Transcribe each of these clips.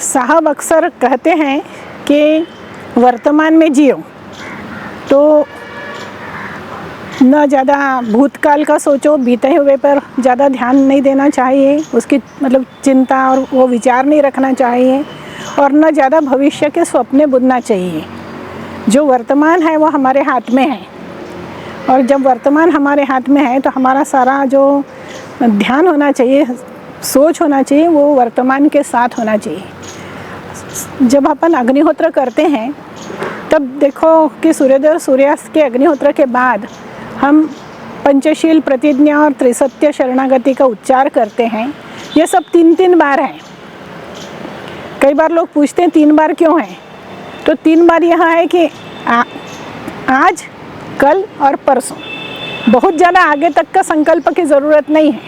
साहब अक्सर कहते हैं कि वर्तमान में जियो, तो न ज़्यादा भूतकाल का सोचो, बीते हुए पर ज़्यादा ध्यान नहीं देना चाहिए, उसकी मतलब चिंता और वो विचार नहीं रखना चाहिए, और न ज़्यादा भविष्य के सपने बुनना चाहिए। जो वर्तमान है वो हमारे हाथ में है, और जब वर्तमान हमारे हाथ में है तो हमारा सारा जो ध्यान होना चाहिए, सोच होना चाहिए, वो वर्तमान के साथ होना चाहिए। जब अपन अग्निहोत्र करते हैं तब देखो कि सूर्योदय और सूर्यास्त के अग्निहोत्र के बाद हम पंचशील, प्रतिज्ञा और त्रिसत्य शरणागति का उच्चार करते हैं। ये सब 3-3 बार है। कई बार लोग पूछते हैं 3 बार क्यों है, तो 3 बार यह है कि आज, कल और परसों। बहुत ज़्यादा आगे तक का संकल्प की ज़रूरत नहीं है।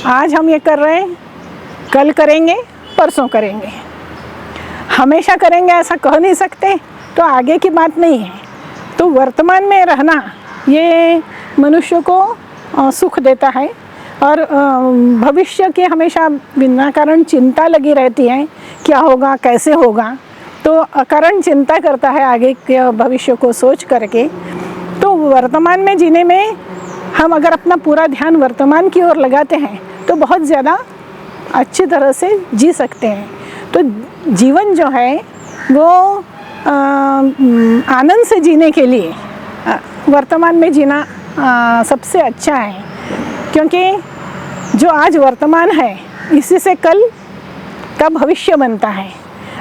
आज हम ये कर रहे हैं, कल करेंगे, परसों करेंगे, हमेशा करेंगे ऐसा कह नहीं सकते, तो आगे की बात नहीं है। तो वर्तमान में रहना ये मनुष्य को सुख देता है, और भविष्य की हमेशा बिना कारण चिंता लगी रहती है, क्या होगा, कैसे होगा, तो अकारण चिंता करता है आगे के भविष्य को सोच करके। तो वर्तमान में जीने में हम अगर अपना पूरा ध्यान वर्तमान की ओर लगाते हैं तो बहुत ज़्यादा अच्छी तरह से जी सकते हैं। तो जीवन जो है वो आनंद से जीने के लिए वर्तमान में जीना सबसे अच्छा है, क्योंकि जो आज वर्तमान है इसी से कल का भविष्य बनता है।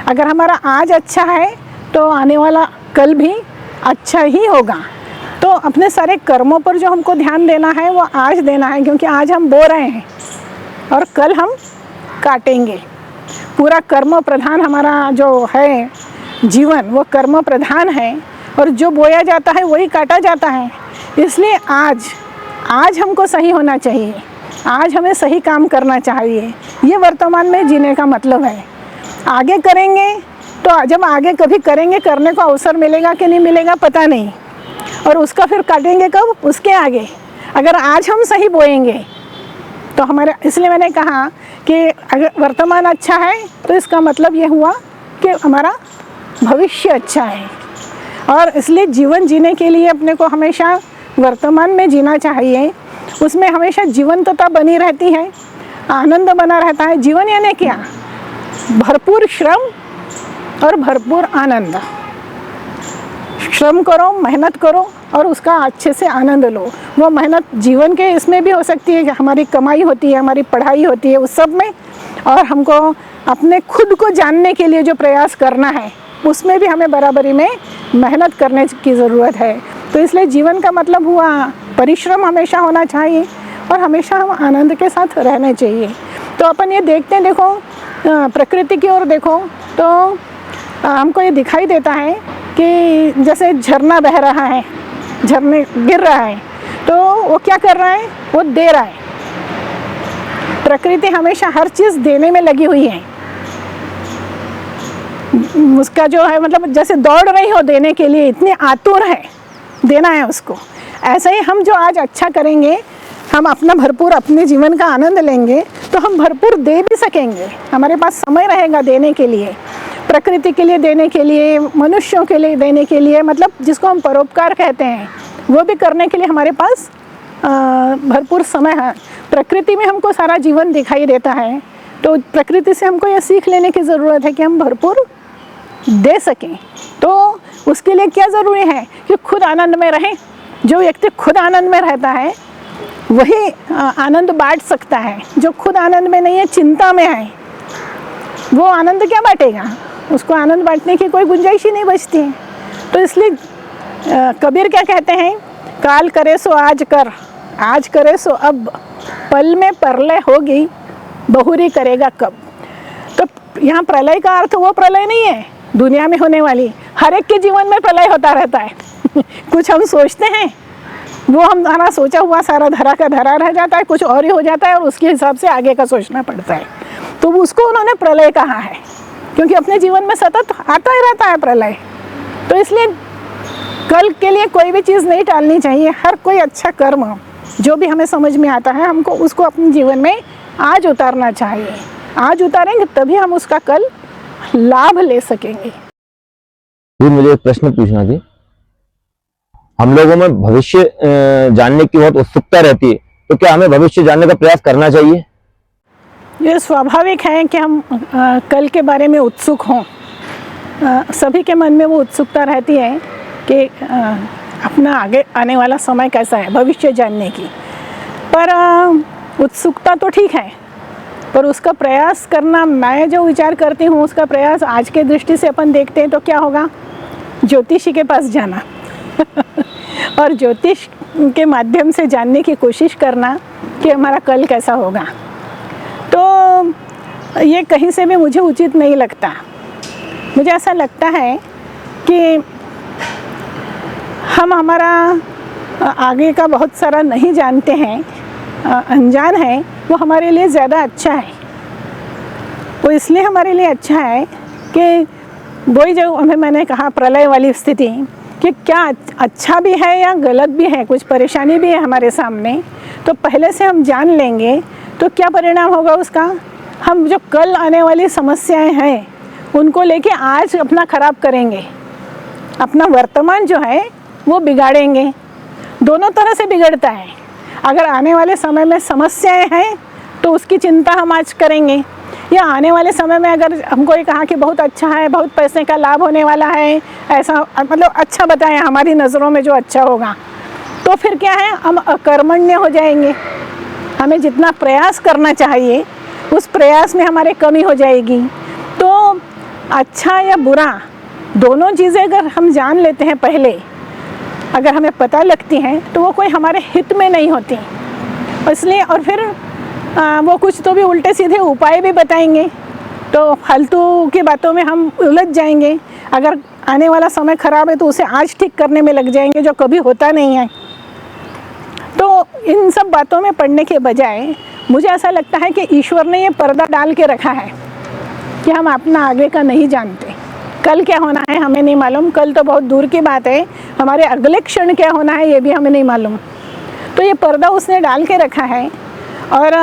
अगर हमारा आज अच्छा है तो आने वाला कल भी अच्छा ही होगा। तो अपने सारे कर्मों पर जो हमको ध्यान देना है वो आज देना है, क्योंकि आज हम बो रहे हैं और कल हम काटेंगे। पूरा कर्म प्रधान हमारा जो है जीवन, वो कर्म प्रधान है, और जो बोया जाता है वही काटा जाता है। इसलिए आज हमको सही होना चाहिए, आज हमें सही काम करना चाहिए। ये वर्तमान में जीने का मतलब है। आगे करेंगे तो जब आगे कभी करेंगे, करने को अवसर मिलेगा कि नहीं मिलेगा पता नहीं, और उसका फिर काटेंगे कब, उसके आगे। अगर आज हम सही बोएंगे तो हमारे, इसलिए मैंने कहा कि अगर वर्तमान अच्छा है तो इसका मतलब ये हुआ कि हमारा भविष्य अच्छा है। और इसलिए जीवन जीने के लिए अपने को हमेशा वर्तमान में जीना चाहिए। उसमें हमेशा जीवंतता बनी रहती है, आनंद बना रहता है। जीवन यानी क्या? भरपूर श्रम और भरपूर आनंद। श्रम करो, मेहनत करो और उसका अच्छे से आनंद लो। वो मेहनत जीवन के इसमें भी हो सकती है कि हमारी कमाई होती है, हमारी पढ़ाई होती है, उस सब में, और हमको अपने खुद को जानने के लिए जो प्रयास करना है उसमें भी हमें बराबरी में मेहनत करने की ज़रूरत है। तो इसलिए जीवन का मतलब हुआ परिश्रम हमेशा होना चाहिए, और हमेशा हम आनंद के साथ रहने चाहिए। तो अपन ये देखते हैं, देखो प्रकृति की ओर देखो तो हमको ये दिखाई देता है कि जैसे झरना बह रहा है, झरने गिर रहा है, तो वो क्या कर रहा है, वो दे रहा है। प्रकृति हमेशा हर चीज़ देने में लगी हुई है। उसका जो है मतलब जैसे दौड़ रही हो देने के लिए, इतनी आतुर है, देना है उसको। ऐसे ही हम जो आज अच्छा करेंगे, हम अपना भरपूर अपने जीवन का आनंद लेंगे तो हम भरपूर दे भी सकेंगे। हमारे पास समय रहेगा देने के लिए, प्रकृति के लिए देने के लिए, मनुष्यों के लिए देने के लिए, मतलब जिसको हम परोपकार कहते हैं, वो भी करने के लिए हमारे पास भरपूर समय है। प्रकृति में हमको सारा जीवन दिखाई देता है, तो प्रकृति से हमको ये सीख लेने की ज़रूरत है कि हम भरपूर दे सकें। तो उसके लिए क्या ज़रूरी है कि खुद आनंद में रहें। जो व्यक्ति खुद आनंद में रहता है वही आनंद बांट सकता है। जो खुद आनंद में नहीं है, चिंता में है, वो आनंद क्या बांटेगा? उसको आनंद बांटने की कोई गुंजाइश ही नहीं बचती है। तो इसलिए कबीर क्या कहते हैं, काल करे सो आज कर, आज करे सो अब, पल में प्रलय होगी, बहुरी करेगा कब। तो यहाँ प्रलय का अर्थ वो प्रलय नहीं है दुनिया में होने वाली, हर एक के जीवन में प्रलय होता रहता है। कुछ हम सोचते हैं, वो हमारा सोचा हुआ सारा धरा का धरा रह जाता है, कुछ और ही हो जाता है, और उसके हिसाब से आगे का सोचना पड़ता है। तो उसको उन्होंने प्रलय कहा है, क्योंकि अपने जीवन में सतत आता ही रहता है प्रलय। तो इसलिए कल के लिए कोई भी चीज़ नहीं टालनी चाहिए। हर कोई अच्छा कर्म जो भी हमें समझ में आता है, हमको उसको अपने जीवन में आज उतारना चाहिए। आज उतारेंगे तभी हम उसका कल लाभ ले सकेंगे। जी, मुझे एक प्रश्न पूछना थी। हम लोगों में भविष्य जानने की बहुत उत्सुकता रहती है, तो क्या हमें भविष्य जानने का प्रयास करना चाहिए? ये स्वाभाविक है कि हम कल के बारे में उत्सुक हों। सभी के मन में वो उत्सुकता रहती है कि अपना आगे आने वाला समय कैसा है, भविष्य जानने की। पर उत्सुकता तो ठीक है, पर उसका प्रयास करना, मैं जो विचार करती हूँ उसका प्रयास आज के दृष्टि से अपन देखते हैं तो क्या होगा, ज्योतिषी के पास जाना और ज्योतिष के माध्यम से जानने की कोशिश करना कि हमारा कल कैसा होगा। तो ये कहीं से भी मुझे उचित नहीं लगता। मुझे ऐसा लगता है कि हम हमारा आगे का बहुत सारा नहीं जानते हैं, अनजान है, वो हमारे लिए ज़्यादा अच्छा है। वो इसलिए हमारे लिए अच्छा है कि वही जो मैंने कहा प्रलय वाली स्थिति, कि क्या अच्छा भी है या गलत भी है, कुछ परेशानी भी है हमारे सामने, तो पहले से हम जान लेंगे तो क्या परिणाम होगा उसका। हम जो कल आने वाली समस्याएं हैं उनको लेके आज अपना ख़राब करेंगे, अपना वर्तमान जो है वो बिगाड़ेंगे। दोनों तरह से बिगड़ता है। अगर आने वाले समय में समस्याएं हैं तो उसकी चिंता हम आज करेंगे, या आने वाले समय में अगर हमको ये कहा कि बहुत अच्छा है, बहुत पैसे का लाभ होने वाला है, ऐसा मतलब अच्छा बताएं हमारी नज़रों में जो अच्छा होगा, तो फिर क्या है, हम अकर्मण्य हो जाएंगे। हमें जितना प्रयास करना चाहिए उस प्रयास में हमारे कमी हो जाएगी। तो अच्छा या बुरा दोनों चीज़ें अगर हम जान लेते हैं पहले, अगर हमें पता लगती हैं, तो वो कोई हमारे हित में नहीं होती इसलिए। और फिर वो कुछ तो भी उल्टे सीधे उपाय भी बताएंगे, तो फालतू की बातों में हम उलझ जाएंगे। अगर आने वाला समय ख़राब है तो उसे आज ठीक करने में लग जाएंगे, जो कभी होता नहीं है। तो इन सब बातों में पड़ने के बजाय मुझे ऐसा लगता है कि ईश्वर ने ये पर्दा डाल के रखा है कि हम अपना आगे का नहीं जानते। कल क्या होना है हमें नहीं मालूम, कल तो बहुत दूर की बात है, हमारे अगले क्षण क्या होना है ये भी हमें नहीं मालूम। तो ये पर्दा उसने डाल के रखा है और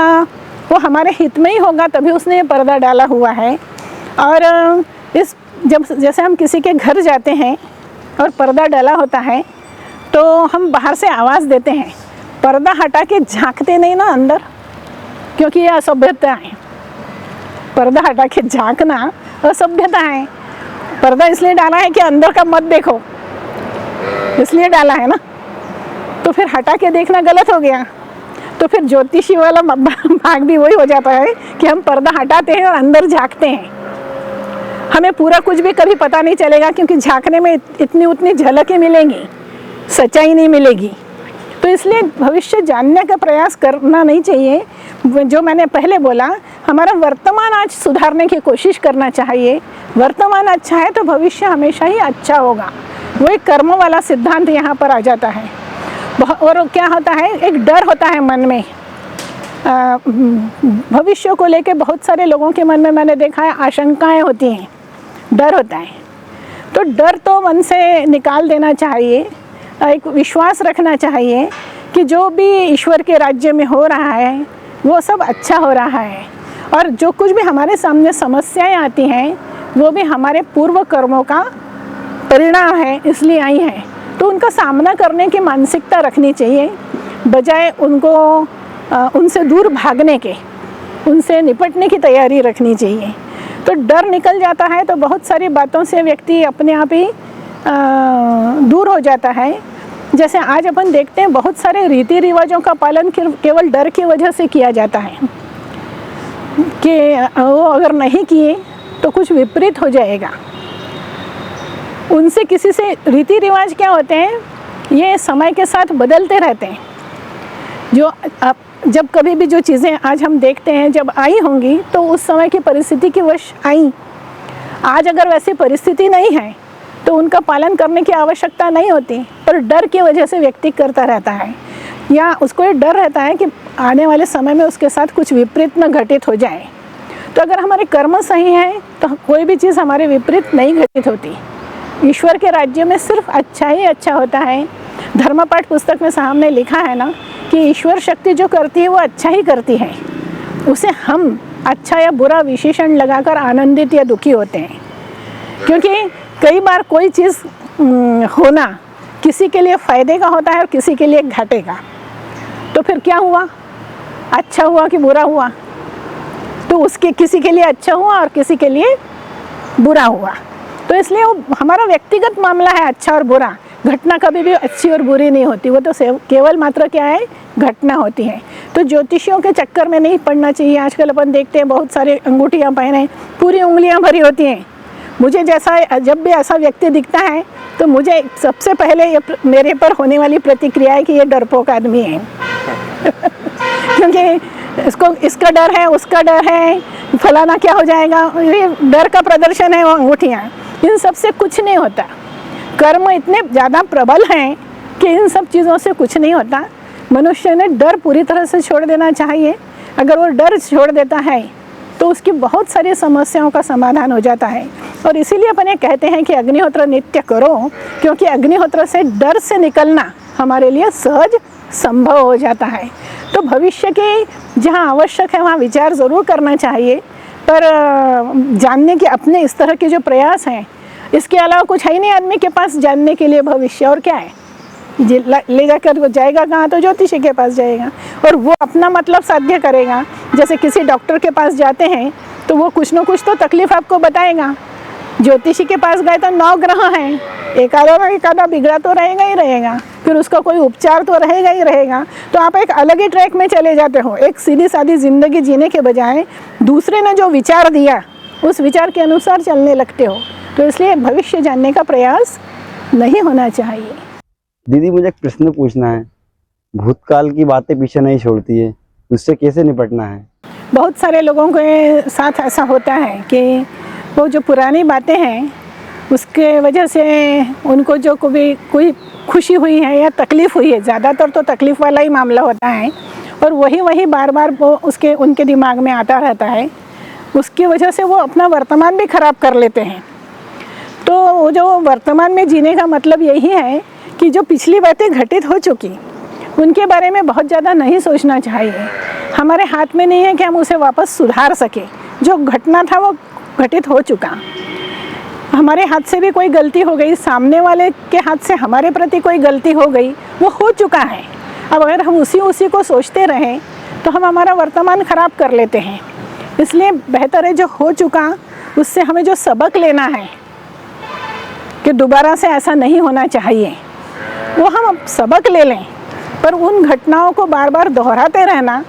वो हमारे हित में ही होगा, तभी उसने ये पर्दा डाला हुआ है। और जैसे हम किसी के घर जाते हैं और पर्दा डाला होता है तो हम बाहर से आवाज़ देते हैं, पर्दा हटा के झांकते नहीं ना अंदर, क्योंकि ये असभ्यता है। पर्दा हटा के झांकना असभ्यता है। पर्दा इसलिए डाला है कि अंदर का मत देखो, इसलिए डाला है ना। तो फिर हटा के देखना गलत हो गया। तो फिर ज्योतिषी वाला भाग भी वही हो जाता है कि हम पर्दा हटाते हैं और अंदर झांकते हैं। हमें पूरा कुछ भी कभी पता नहीं चलेगा, क्योंकि झांकने में इतनी उतनी झलकें मिलेंगी, सच्चाई नहीं मिलेगी। तो इसलिए भविष्य जानने का प्रयास करना नहीं चाहिए। जो मैंने पहले बोला, हमारा वर्तमान आज सुधारने की कोशिश करना चाहिए। वर्तमान अच्छा है तो भविष्य हमेशा ही अच्छा होगा। वो एक कर्म वाला सिद्धांत यहाँ पर आ जाता है। और क्या होता है, एक डर होता है मन में भविष्य को लेके। बहुत सारे लोगों के मन में मैंने देखा है आशंकाएं होती हैं, डर होता है। तो डर तो मन से निकाल देना चाहिए, एक विश्वास रखना चाहिए कि जो भी ईश्वर के राज्य में हो रहा है वो सब अच्छा हो रहा है। और जो कुछ भी हमारे सामने समस्याएं आती हैं वो भी हमारे पूर्व कर्मों का परिणाम है, इसलिए आई हैं। तो उनका सामना करने की मानसिकता रखनी चाहिए, बजाय उनसे दूर भागने के, उनसे निपटने की तैयारी रखनी चाहिए। तो डर निकल जाता है तो बहुत सारी बातों से व्यक्ति अपने आप ही दूर हो जाता है। जैसे आज अपन देखते हैं बहुत सारे रीति रिवाजों का पालन केवल डर की वजह से किया जाता है कि वो अगर नहीं किए तो कुछ विपरीत हो जाएगा। उनसे किसी से रीति रिवाज क्या होते हैं, ये समय के साथ बदलते रहते हैं। जब कभी भी जो चीज़ें आज हम देखते हैं जब आई होंगी तो उस समय की परिस्थिति की वश आई। आज अगर वैसी परिस्थिति नहीं है तो उनका पालन करने की आवश्यकता नहीं होती, पर डर की वजह से व्यक्ति करता रहता है, या उसको ये डर रहता है कि आने वाले समय में उसके साथ कुछ विपरीत न घटित हो जाए। तो अगर हमारे कर्म सही हैं तो कोई भी चीज़ हमारे विपरीत नहीं घटित होती। ईश्वर के राज्य में सिर्फ अच्छा ही अच्छा होता है। धर्मपाठ पुस्तक में सामने लिखा है ना कि ईश्वर शक्ति जो करती है वो अच्छा ही करती है, उसे हम अच्छा या बुरा विशेषण लगाकर आनंदित या दुखी होते हैं, क्योंकि कई बार कोई चीज़ होना किसी के लिए फ़ायदे का होता है और किसी के लिए घाटे का। तो फिर क्या हुआ, अच्छा हुआ कि बुरा हुआ? तो उसके किसी के लिए अच्छा हुआ और किसी के लिए बुरा हुआ। तो इसलिए वो हमारा व्यक्तिगत मामला है, अच्छा और बुरा। घटना कभी भी अच्छी और बुरी नहीं होती, वो तो केवल मात्र क्या है, घटना होती है। तो ज्योतिषियों के चक्कर में नहीं पड़ना चाहिए। आजकल अपन देखते हैं बहुत सारे अंगूठियाँ पहने, पूरी उंगलियाँ भरी होती हैं। मुझे जैसा जब भी ऐसा व्यक्ति दिखता है तो मुझे सबसे पहले ये मेरे पर होने वाली प्रतिक्रिया है कि ये डरपोक आदमी है क्योंकि इसका डर है, उसका डर है, फलाना क्या हो जाएगा, ये डर का प्रदर्शन है वो अंगूठियाँ। इन सब से कुछ नहीं होता। कर्म इतने ज़्यादा प्रबल हैं कि इन सब चीज़ों से कुछ नहीं होता। मनुष्य ने डर पूरी तरह से छोड़ देना चाहिए। अगर वो डर छोड़ देता है तो उसकी बहुत सारी समस्याओं का समाधान हो जाता है। और इसीलिए अपन ये कहते हैं कि अग्निहोत्र नित्य करो, क्योंकि अग्निहोत्र से डर से निकलना हमारे लिए सहज संभव हो जाता है। तो भविष्य के जहाँ आवश्यक है वहाँ विचार ज़रूर करना चाहिए, पर जानने के अपने इस तरह के जो प्रयास हैं, इसके अलावा कुछ है ही नहीं आदमी के पास जानने के लिए भविष्य। और क्या है, ले जाकर वो जाएगा कहाँ, तो ज्योतिषी के पास जाएगा और वो अपना मतलब साध्य करेगा। जैसे किसी डॉक्टर के पास जाते हैं तो वो कुछ न कुछ तो तकलीफ आपको बताएगा। ज्योतिषी के पास गए तो 9 ग्रह हैं, एक आधा बिगड़ा तो रहेगा ही रहेगा, फिर उसका कोई उपचार तो रहेगा ही रहेगा। तो आप एक अलग ही ट्रैक में चले जाते हो। एक सीधी सादी ज़िंदगी जीने के बजाय दूसरे ने जो विचार दिया उस विचार के अनुसार चलने लगते हो। तो इसलिए भविष्य जानने का प्रयास नहीं होना चाहिए। दीदी, मुझे एक प्रश्न पूछना है। भूतकाल की बातें पीछे नहीं छोड़ती है, उससे कैसे निपटना है? बहुत सारे लोगों के साथ ऐसा होता है कि वो जो पुरानी बातें हैं उसके वजह से उनको जो कोई खुशी हुई है या तकलीफ़ हुई है, ज़्यादातर तो तकलीफ़ वाला ही मामला होता है, और वही बार बार वो उनके दिमाग में आता रहता है। उसकी वजह से वो अपना वर्तमान भी ख़राब कर लेते हैं। तो जो वर्तमान में जीने का मतलब यही है कि जो पिछली बातें घटित हो चुकी उनके बारे में बहुत ज़्यादा नहीं सोचना चाहिए। हमारे हाथ में नहीं है कि हम उसे वापस सुधार सके। जो घटना था वो घटित हो चुका। हमारे हाथ से भी कोई गलती हो गई, सामने वाले के हाथ से हमारे प्रति कोई गलती हो गई, वो हो चुका है। अब अगर हम उसी को सोचते रहें तो हम हमारा वर्तमान ख़राब कर लेते हैं। इसलिए बेहतर है जो हो चुका उससे हमें जो सबक लेना है कि दोबारा से ऐसा नहीं होना चाहिए, वो हम सबक ले लें। पर उन घटनाओं को बार बार दोहराते रहना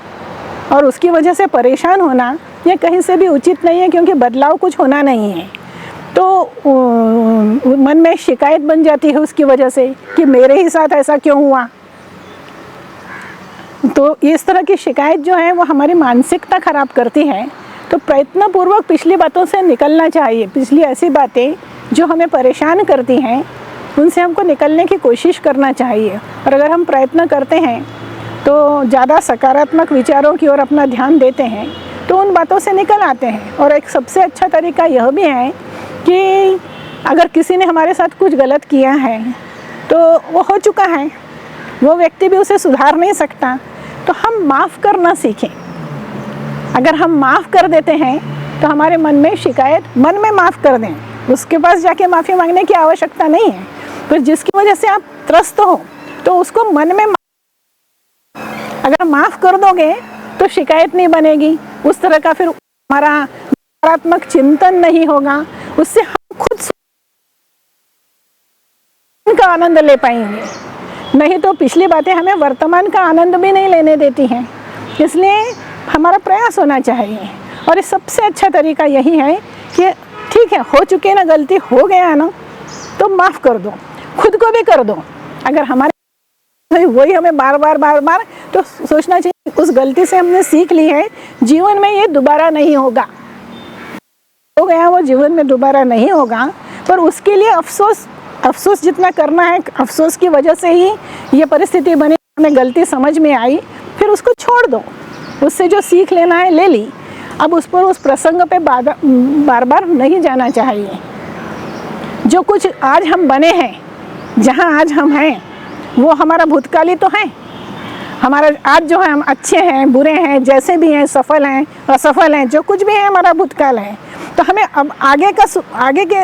और उसकी वजह से परेशान होना ये कहीं से भी उचित नहीं है, क्योंकि बदलाव कुछ होना नहीं है। तो मन में शिकायत बन जाती है उसकी वजह से कि मेरे ही साथ ऐसा क्यों हुआ। तो इस तरह की शिकायत जो है वो हमारी मानसिकता खराब करती है। तो प्रयत्नपूर्वक पिछली बातों से निकलना चाहिए। पिछली ऐसी बातें जो हमें परेशान करती हैं उनसे हमको निकलने की कोशिश करना चाहिए। और अगर हम प्रयत्न करते हैं तो ज़्यादा सकारात्मक विचारों की ओर अपना ध्यान देते हैं तो उन बातों से निकल आते हैं। और एक सबसे अच्छा तरीका यह भी है कि अगर किसी ने हमारे साथ कुछ गलत किया है तो वो हो चुका है, वो व्यक्ति भी उसे सुधार नहीं सकता, तो हम माफ़ करना सीखें। अगर हम माफ़ कर देते हैं तो हमारे मन में शिकायत मन में माफ़ कर दें, उसके पास जाके माफ़ी मांगने की आवश्यकता नहीं है। फिर जिसकी वजह से आप त्रस्त हो तो उसको मन में अगर माफ़ कर दोगे तो शिकायत नहीं बनेगी, उस तरह का फिर हमारा नकारात्मक चिंतन नहीं होगा, उससे हम खुद का आनंद ले पाएंगे। नहीं तो पिछली बातें हमें वर्तमान का आनंद भी नहीं लेने देती हैं। इसलिए हमारा प्रयास होना चाहिए। और इस सबसे अच्छा तरीका यही है कि ठीक है, हो चुके ना, गलती हो गया ना, तो माफ़ कर दो, खुद को भी कर दो। अगर हमारे वही हमें बार बार तो सोचना चाहिए उस गलती से हमने सीख ली है, जीवन में ये दोबारा नहीं होगा। हो गया वो जीवन में दोबारा नहीं होगा, पर उसके लिए अफसोस जितना करना है, अफसोस की वजह से ही ये परिस्थिति बनी, हमें गलती समझ में आई, फिर उसको छोड़ दो। उससे जो सीख लेना है ले ली। अब उस प्रसंग पे बार बार नहीं जाना चाहिए। जो कुछ आज हम बने हैं, जहाँ आज हम हैं, वो हमारा भूतकाल ही तो है। हमारा आज जो है हम अच्छे हैं बुरे हैं जैसे भी हैं सफल हैं असफल हैं जो कुछ भी है हमारा भूतकाल है। तो हमें अब आगे के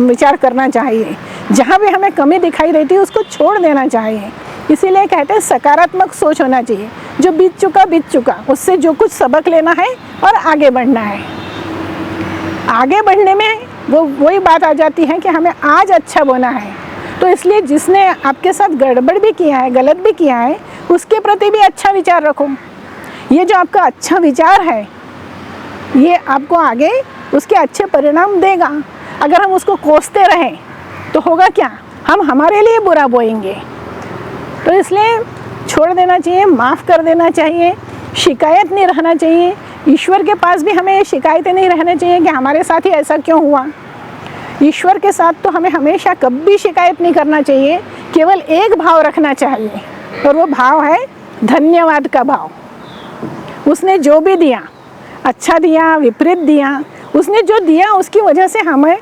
विचार करना चाहिए। जहाँ भी हमें कमी दिखाई देती है उसको छोड़ देना चाहिए। इसीलिए कहते हैं सकारात्मक सोच होना चाहिए। जो बीत चुका उससे जो कुछ सबक लेना है और आगे बढ़ना है। आगे बढ़ने में वही बात आ जाती है कि हमें आज अच्छा बोना है। तो इसलिए जिसने आपके साथ गड़बड़ भी किया है गलत भी किया है उसके प्रति भी अच्छा विचार रखो। ये जो आपका अच्छा विचार है ये आपको आगे उसके अच्छे परिणाम देगा। अगर हम उसको कोसते रहें तो होगा क्या, हम हमारे लिए बुरा बोएंगे। तो इसलिए छोड़ देना चाहिए, माफ़ कर देना चाहिए, शिकायत नहीं रहना चाहिए। ईश्वर के पास भी हमें शिकायतें नहीं रहना चाहिए कि हमारे साथ ही ऐसा क्यों हुआ। ईश्वर के साथ तो हमें हमेशा कभी शिकायत नहीं करना चाहिए, केवल एक भाव रखना चाहिए और वो भाव है धन्यवाद का भाव। उसने जो भी दिया, अच्छा दिया विपरीत दिया, उसने जो दिया उसकी वजह से हमें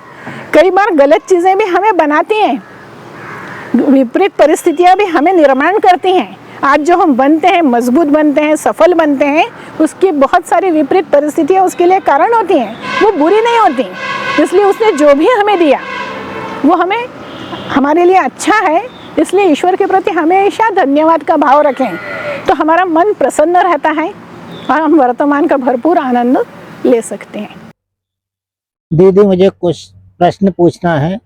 कई बार गलत चीज़ें भी हमें बनाती हैं, विपरीत परिस्थितियाँ भी हमें निर्माण करती हैं। आज जो हम बनते हैं, मजबूत बनते हैं, सफल बनते हैं, उसकी बहुत सारी विपरीत परिस्थितियाँ उसके लिए कारण होती हैं, वो बुरी नहीं होती। इसलिए उसने जो भी हमें दिया वो हमें हमारे लिए अच्छा है। इसलिए ईश्वर के प्रति हमेशा धन्यवाद का भाव रखें तो हमारा मन प्रसन्न रहता है और हम वर्तमान का भरपूर आनंद ले सकते हैं। दीदी मुझे कुछ प्रश्न पूछना है।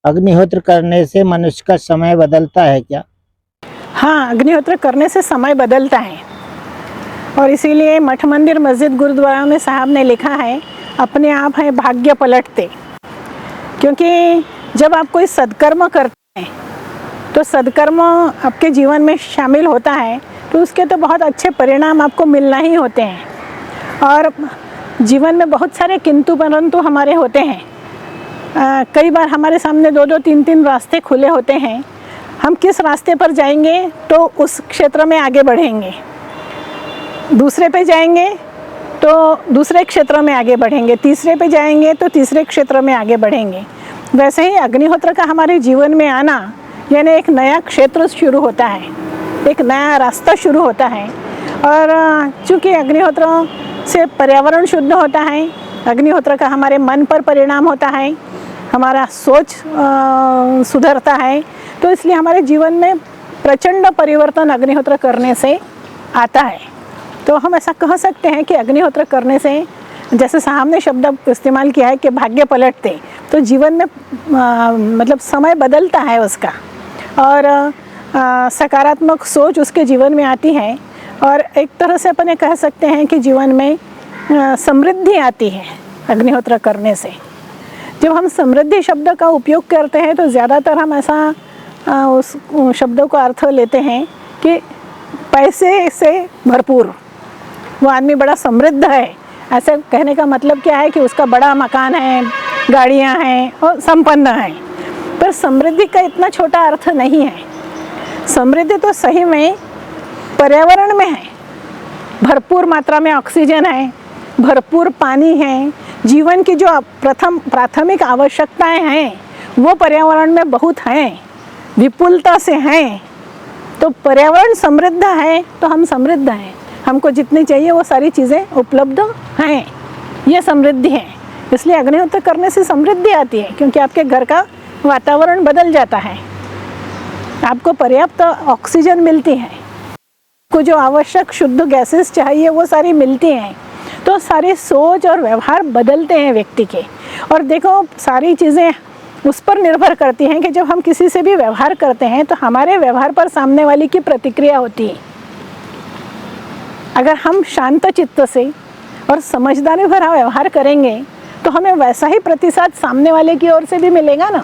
अग्निहोत्र करने से मनुष्य का समय बदलता है क्या? हाँ, अग्निहोत्र करने से समय बदलता है और इसीलिए मठ मंदिर मस्जिद गुरुद्वारा में साहब ने लिखा है अपने आप है भाग्य पलटते। क्योंकि जब आप कोई सत्कर्म करते हैं तो सत्कर्म आपके जीवन में शामिल होता है तो उसके तो बहुत अच्छे परिणाम आपको मिलना ही होते हैं। और जीवन में बहुत सारे किंतु परंतु हमारे होते हैं। कई बार हमारे सामने 2-2, 3-3 रास्ते खुले होते हैं। हम किस रास्ते पर जाएंगे तो उस क्षेत्र में आगे बढ़ेंगे, दूसरे पे जाएंगे तो दूसरे क्षेत्र में आगे बढ़ेंगे, तीसरे पे जाएंगे तो तीसरे क्षेत्र में आगे बढ़ेंगे। वैसे ही अग्निहोत्र का हमारे जीवन में आना यानी एक नया क्षेत्र शुरू होता है, एक नया रास्ता शुरू होता है। और चूँकि अग्निहोत्र से पर्यावरण शुद्ध होता है, अग्निहोत्र का हमारे मन पर परिणाम होता है, हमारा सोच सुधरता है, तो इसलिए हमारे जीवन में प्रचंड परिवर्तन अग्निहोत्र करने से आता है। तो हम ऐसा कह सकते हैं कि अग्निहोत्र करने से, जैसे साहब ने शब्द इस्तेमाल किया है कि भाग्य पलटते, तो जीवन में मतलब समय बदलता है उसका और सकारात्मक सोच उसके जीवन में आती है और एक तरह से अपन कह सकते हैं कि जीवन में समृद्धि आती है अग्निहोत्र करने से। जब हम समृद्धि शब्द का उपयोग करते हैं तो ज़्यादातर हम ऐसा उस शब्दों का अर्थ लेते हैं कि पैसे से भरपूर, वो आदमी बड़ा समृद्ध है। ऐसे कहने का मतलब क्या है कि उसका बड़ा मकान है, गाड़ियाँ हैं और संपन्न है। पर समृद्धि का इतना छोटा अर्थ नहीं है। समृद्धि तो सही में पर्यावरण में है, भरपूर मात्रा में ऑक्सीजन है, भरपूर पानी है, जीवन की जो प्राथमिक आवश्यकताएं हैं वो पर्यावरण में बहुत हैं, विपुलता से हैं। तो पर्यावरण समृद्ध है तो हम समृद्ध हैं, हमको जितनी चाहिए वो सारी चीज़ें उपलब्ध हैं, ये समृद्धि है। इसलिए अग्निहोत्र करने से समृद्धि आती है क्योंकि आपके घर का वातावरण बदल जाता है, आपको पर्याप्त ऑक्सीजन मिलती है, आपको जो आवश्यक शुद्ध गैसेस चाहिए वो सारी मिलती हैं। तो सारी सोच और व्यवहार बदलते हैं व्यक्ति के। और देखो सारी चीज़ें उस पर निर्भर करती हैं कि जब हम किसी से भी व्यवहार करते हैं तो हमारे व्यवहार पर सामने वाले की प्रतिक्रिया होती है। अगर हम शांत चित्त से और समझदारी भरा व्यवहार करेंगे तो हमें वैसा ही प्रतिसाद सामने वाले की ओर से भी मिलेगा ना।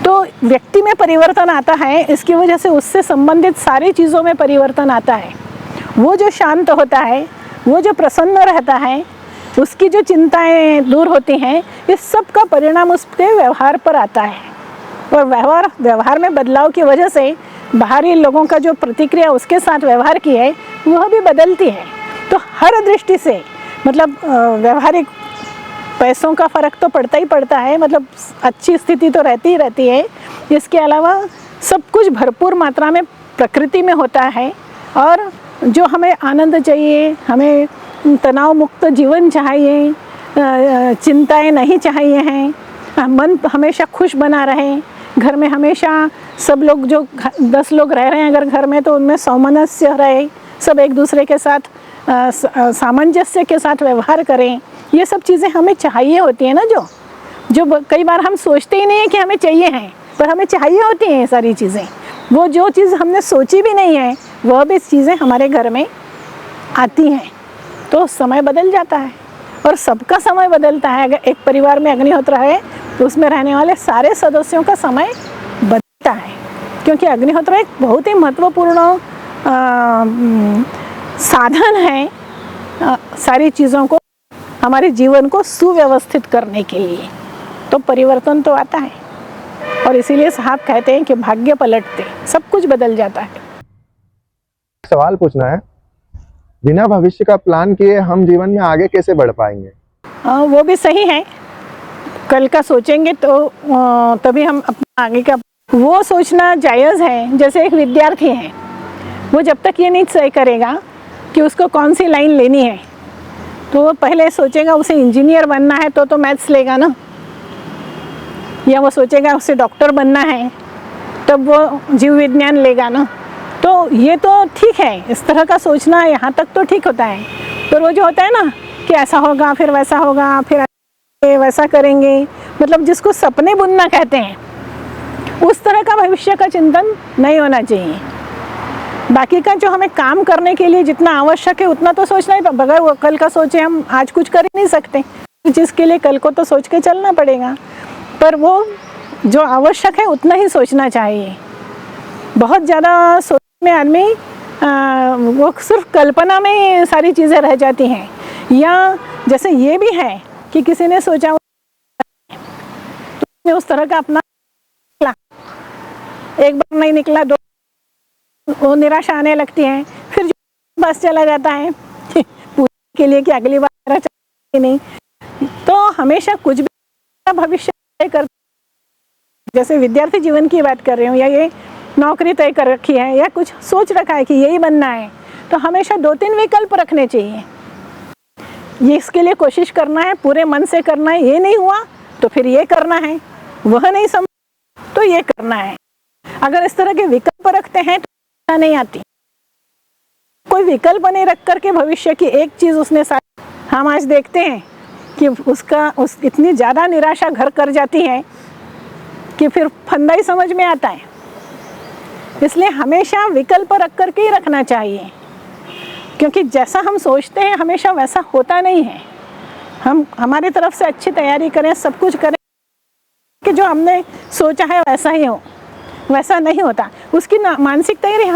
तो व्यक्ति में परिवर्तन आता है, इसकी वजह से उससे संबंधित सारी चीज़ों में परिवर्तन आता है। वो जो शांत होता है, वो जो प्रसन्न रहता है, उसकी जो चिंताएं दूर होती हैं, इस सब का परिणाम उसके व्यवहार पर आता है। और व्यवहार में बदलाव की वजह से बाहरी लोगों का जो प्रतिक्रिया उसके साथ व्यवहार की है वह भी बदलती है। तो हर दृष्टि से मतलब व्यवहारिक पैसों का फ़र्क तो पड़ता ही पड़ता है, मतलब अच्छी स्थिति तो रहती ही रहती है। इसके अलावा सब कुछ भरपूर मात्रा में प्रकृति में होता है, और जो हमें आनंद चाहिए, हमें तनाव मुक्त जीवन चाहिए, चिंताएं नहीं चाहिए हैं, मन हमेशा खुश बना रहे, घर में हमेशा सब लोग जो 10 लोग रह रहे हैं अगर घर में, तो उनमें सामंजस्य रहे, सब एक दूसरे के साथ सामंजस्य के साथ व्यवहार करें, ये सब चीज़ें हमें चाहिए होती हैं ना। जो कई बार हम सोचते ही नहीं है कि हमें चाहिए हैं, पर हमें चाहिए होती हैं ये सारी चीज़ें। वो जो चीज़ हमने सोची भी नहीं है, वह भी चीज़ें हमारे घर में आती हैं, तो समय बदल जाता है, और सबका समय बदलता है। अगर एक परिवार में अग्निहोत्र है तो उसमें रहने वाले सारे सदस्यों का समय बदलता है, क्योंकि अग्निहोत्र एक बहुत ही महत्वपूर्ण साधन है सारी चीज़ों को, हमारे जीवन को सुव्यवस्थित करने के लिए। तो परिवर्तन तो आता है, और इसीलिए साहब कहते हैं कि भाग्य पलटते, सब कुछ बदल जाता है। सवाल पूछना है, बिना भविष्य का प्लान किए हम जीवन में आगे कैसे बढ़ पाएंगे? वो भी सही है, कल का सोचेंगे तो तभी हम अपना आगे का वो सोचना जायज़ है। जैसे एक विद्यार्थी है, वो जब तक ये नहीं तय करेगा कि उसको कौन सी लाइन लेनी है, तो वो पहले सोचेगा उसे इंजीनियर बनना है तो मैथ्स लेगा ना, या वो सोचेगा उसे डॉक्टर बनना है तब वो जीव विज्ञान लेगा ना। तो ये तो ठीक है, इस तरह का सोचना यहाँ तक तो ठीक होता है, पर वो जो होता है ना कि ऐसा होगा फिर वैसा होगा फिर वैसा करेंगे, मतलब जिसको सपने बुनना कहते हैं, उस तरह का भविष्य का चिंतन नहीं होना चाहिए। बाकी का जो हमें काम करने के लिए जितना आवश्यक है उतना तो सोचना ही, बगैर वो कल का सोचे हम आज कुछ कर ही नहीं सकते, जिसके लिए कल को तो सोच के चलना पड़ेगा, पर वो जो आवश्यक है उतना ही सोचना चाहिए। बहुत ज़्यादा सोच में आदमी वो सिर्फ कल्पना में सारी चीज़ें रह जाती हैं, या जैसे ये भी है कि किसी ने सोचा तो उस तरह का अपना एक बार नहीं निकला, दो वो निराशा आने लगती है, फिर बस चला जाता है पूछने के लिए कि अगली बार मेरा चाहिए नहीं। तो हमेशा कुछ भी भविष्य कर, जैसे विद्यार्थी जीवन की बात कर रही हूँ, या ये नौकरी तय कर रखी है या कुछ सोच रखा है कि यही बनना है, तो हमेशा 2-3 विकल्प रखने चाहिए। ये इसके लिए कोशिश करना है, पूरे मन से करना है, ये नहीं हुआ तो फिर ये करना है, वह नहीं समझ तो ये करना है। अगर इस तरह के विकल्प रखते हैं तो नहीं आती। कोई विकल्प नहीं रख करके भविष्य की एक चीज़ उसने साथ, हम आज देखते हैं कि उस इतनी ज़्यादा निराशा घर कर जाती है कि फिर फंदा ही समझ में आता है। इसलिए हमेशा विकल्प रख करके ही रखना चाहिए, क्योंकि जैसा हम सोचते हैं हमेशा वैसा होता नहीं है। हम हमारी तरफ से अच्छी तैयारी करें, सब कुछ करें कि जो हमने सोचा है वैसा ही हो, वैसा नहीं होता। उसकी मानसिक तैयारी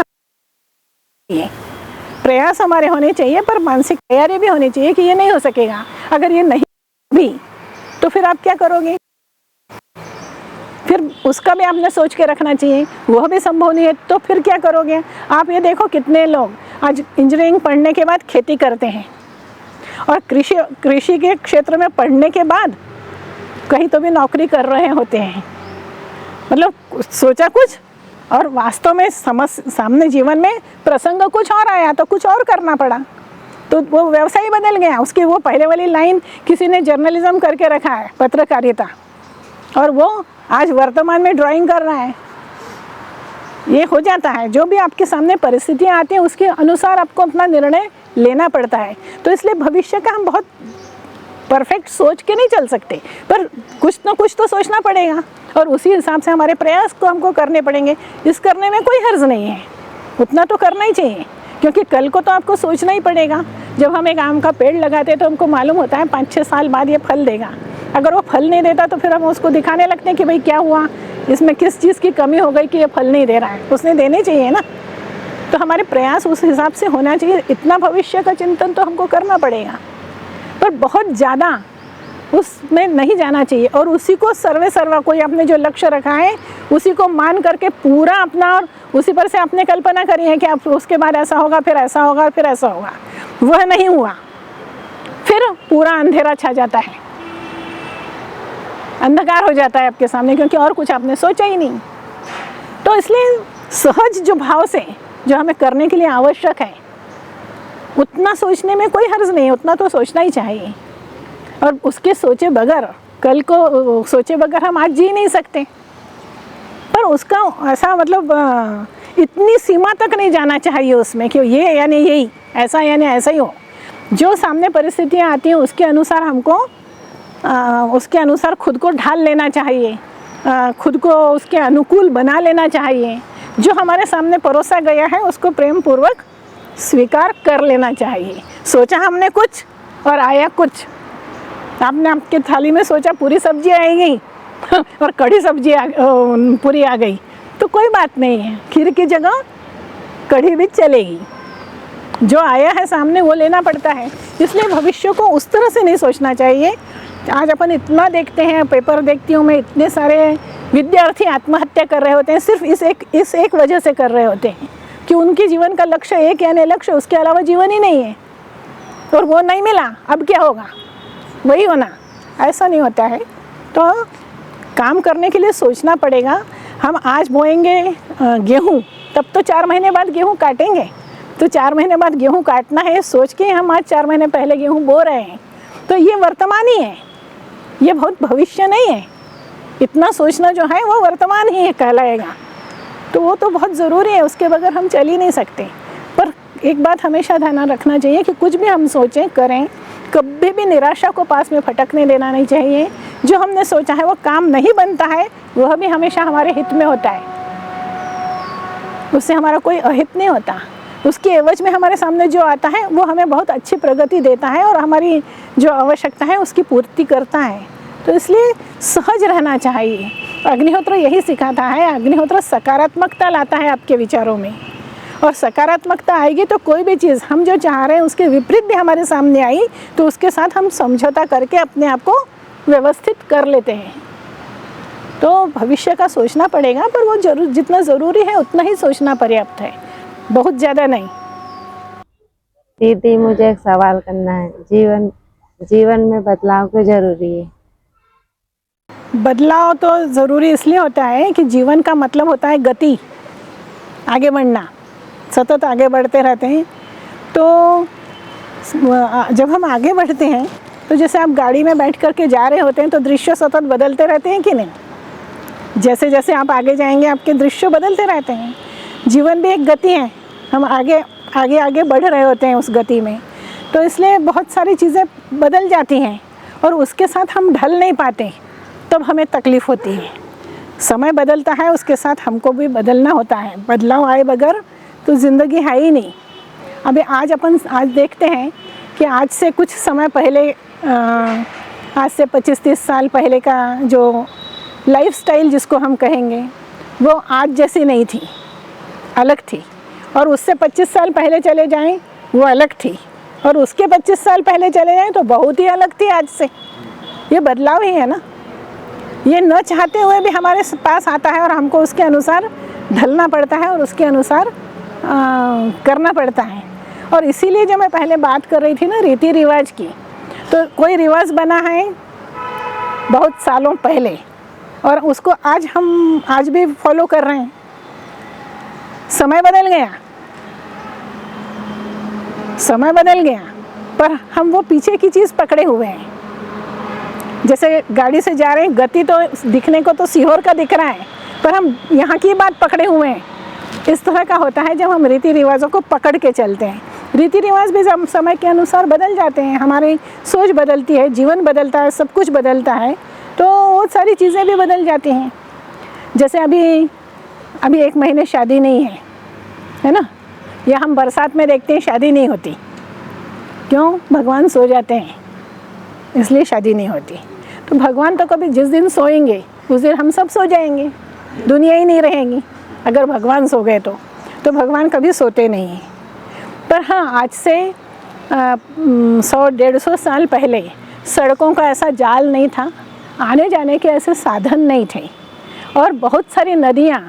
है, प्रयास हमारे होने चाहिए, पर मानसिक तैयारी भी होनी चाहिए कि ये नहीं हो सकेगा। अगर ये नहीं भी तो फिर आप क्या करोगे, फिर उसका भी आपने सोच के रखना चाहिए, वह भी संभव नहीं है तो फिर क्या करोगे। आप ये देखो कितने लोग आज इंजीनियरिंग पढ़ने के बाद खेती करते हैं, और कृषि के क्षेत्र में पढ़ने के बाद कहीं तो भी नौकरी कर रहे होते हैं। मतलब सोचा कुछ और वास्तव में सामने जीवन में प्रसंग कुछ और आया तो कुछ और करना पड़ा, तो वो व्यवसाय बदल गया। उसकी वो पहले वाली लाइन किसी ने जर्नलिज्म करके रखा है, पत्रकारिता, और वो आज वर्तमान में ड्राइंग कर रहा है। ये हो जाता है, जो भी आपके सामने परिस्थितियाँ आती हैं उसके अनुसार आपको अपना निर्णय लेना पड़ता है। तो इसलिए भविष्य का हम बहुत परफेक्ट सोच के नहीं चल सकते, पर कुछ ना कुछ तो सोचना पड़ेगा, और उसी हिसाब से हमारे प्रयास को हमको करने पड़ेंगे। इस करने में कोई हर्ज नहीं है, उतना तो करना ही चाहिए, क्योंकि कल को तो आपको सोचना ही पड़ेगा। जब हम एक आम का पेड़ लगाते हैं तो हमको मालूम होता है 5-6 साल बाद ये फल देगा। अगर वो फल नहीं देता तो फिर हम उसको दिखाने लगते हैं कि भाई क्या हुआ, इसमें किस चीज़ की कमी हो गई कि ये फल नहीं दे रहा है, उसने देने चाहिए ना। तो हमारे प्रयास उस हिसाब से होना चाहिए, इतना भविष्य का चिंतन तो हमको करना पड़ेगा, पर बहुत ज़्यादा उसमें नहीं जाना चाहिए। और उसी को सर्वे सर्वा, कोई आपने जो लक्ष्य रखा है उसी को मान करके पूरा अपना, और उसी पर से आपने कल्पना करी है कि आप उसके बाद ऐसा होगा, फिर ऐसा होगा, फिर ऐसा होगा, वह नहीं हुआ, फिर पूरा अंधेरा छा जाता है, अंधकार हो जाता है आपके सामने, क्योंकि और कुछ आपने सोचा ही नहीं। तो इसलिए सहज जो भाव से जो हमें करने के लिए आवश्यक है, उतना सोचने में कोई हर्ज नहीं, उतना तो सोचना ही चाहिए। और उसके सोचे बगैर, कल को सोचे बगैर हम आज जी नहीं सकते। पर उसका ऐसा मतलब इतनी सीमा तक नहीं जाना चाहिए उसमें कि ये यानी यही, ऐसा यानी ऐसा ही हो। जो सामने परिस्थितियाँ आती हैं उसके अनुसार हमको उसके अनुसार खुद को ढाल लेना चाहिए, खुद को उसके अनुकूल बना लेना चाहिए। जो हमारे सामने परोसा गया है उसको प्रेम पूर्वक स्वीकार कर लेना चाहिए। सोचा हमने कुछ और आया कुछ। आपने आपके थाली में सोचा पूरी सब्जी आएगी और कड़ी सब्जी पूरी आ गई, तो कोई बात नहीं है, खीर की जगह कढ़ी भी चलेगी। जो आया है सामने वो लेना पड़ता है। इसलिए भविष्य को उस तरह से नहीं सोचना चाहिए। आज अपन इतना देखते हैं, पेपर देखती हूँ मैं, इतने सारे विद्यार्थी आत्महत्या कर रहे होते हैं, सिर्फ इस एक वजह से कर रहे होते हैं कि उनके जीवन का लक्ष्य एक यानी लक्ष्य, उसके अलावा जीवन ही नहीं है और वो नहीं मिला, अब क्या होगा, वही होना। ऐसा नहीं होता है। तो काम करने के लिए सोचना पड़ेगा। हम आज बोएंगे गेहूँ, तब तो 4 महीने बाद गेहूँ काटेंगे, तो 4 महीने बाद गेहूँ काटना है सोच के हम आज 4 महीने पहले गेहूँ बो रहे हैं। तो ये वर्तमान ही है, ये बहुत भविष्य नहीं है। इतना सोचना जो है वो वर्तमान ही कहलाएगा। तो वो तो बहुत ज़रूरी है, उसके बगैर हम चल ही नहीं सकते। पर एक बात हमेशा ध्यान रखना चाहिए कि कुछ भी हम सोचें करें, कभी भी निराशा को पास में फटकने देना नहीं चाहिए। जो हमने सोचा है वो काम नहीं बनता है, वह भी हमेशा हमारे हित में होता है, उससे हमारा कोई अहित नहीं होता। उसके एवज में हमारे सामने जो आता है वो हमें बहुत अच्छी प्रगति देता है और हमारी जो आवश्यकता है उसकी पूर्ति करता है। तो इसलिए सहज रहना चाहिए। अग्निहोत्र यही सिखाता है। अग्निहोत्र सकारात्मकता लाता है आपके विचारों में, और सकारात्मकता आएगी तो कोई भी चीज़ हम जो चाह रहे हैं उसके विपरीत भी हमारे सामने आई तो उसके साथ हम समझौता करके अपने आप को व्यवस्थित कर लेते हैं। तो भविष्य का सोचना पड़ेगा, पर वो जितना ज़रूरी है उतना ही सोचना पर्याप्त है, बहुत ज़्यादा नहीं। दीदी, मुझे एक सवाल करना है। जीवन में बदलाव क्यों जरूरी है? बदलाव तो ज़रूरी इसलिए होता है कि जीवन का मतलब होता है गति, आगे बढ़ना, सतत आगे बढ़ते रहते हैं। तो जब हम आगे बढ़ते हैं तो जैसे आप गाड़ी में बैठ कर के जा रहे होते हैं तो दृश्य सतत बदलते रहते हैं कि नहीं। जैसे जैसे आप आगे जाएंगे आपके दृश्य बदलते रहते हैं। जीवन भी एक गति है, हम आगे आगे आगे बढ़ रहे होते हैं उस गति में। तो इसलिए बहुत सारी चीज़ें बदल जाती हैं और उसके साथ हम ढल नहीं पाते, तब हमें तकलीफ़ होती है। समय बदलता है, उसके साथ हमको भी बदलना होता है। बदलाव आए बगैर तो ज़िंदगी है ही नहीं। अभी आज देखते हैं कि आज से कुछ समय पहले, आज से 25-30 साल पहले का जो लाइफस्टाइल जिसको हम कहेंगे वो आज जैसी नहीं थी, अलग थी। और उससे 25 साल पहले चले जाएं वो अलग थी, और उसके 25 साल पहले चले जाएं तो बहुत ही अलग थी आज से। ये बदलाव ही है ना, ये न चाहते हुए भी हमारे पास आता है और हमको उसके अनुसार ढलना पड़ता है और उसके अनुसार करना पड़ता है। और इसीलिए जो मैं पहले बात कर रही थी ना रीति रिवाज की, तो कोई रिवाज बना है बहुत सालों पहले और उसको हम आज भी फॉलो कर रहे हैं। समय बदल गया, समय बदल गया, पर हम वो पीछे की चीज़ पकड़े हुए हैं। जैसे गाड़ी से जा रहे हैं, गति तो दिखने को तो सीहोर का दिख रहा है, पर हम यहाँ की बात पकड़े हुए हैं। इस तरह का होता है जब हम रीति रिवाजों को पकड़ के चलते हैं। रीति रिवाज भी जब समय के अनुसार बदल जाते हैं, हमारी सोच बदलती है, जीवन बदलता है, सब कुछ बदलता है, तो वो सारी चीज़ें भी बदल जाती हैं। जैसे अभी 1 महीने शादी नहीं है ना, या हम बरसात में देखते हैं शादी नहीं होती, क्यों? भगवान सो जाते हैं इसलिए शादी नहीं होती। तो भगवान तो कभी जिस दिन सोएंगे उस दिन हम सब सो जाएंगे, दुनिया ही नहीं रहेगी। अगर भगवान सो गए तो भगवान कभी सोते नहीं हैं। पर हाँ, आज से 100-150 साल पहले सड़कों का ऐसा जाल नहीं था, आने जाने के ऐसे साधन नहीं थे, और बहुत सारी नदियाँ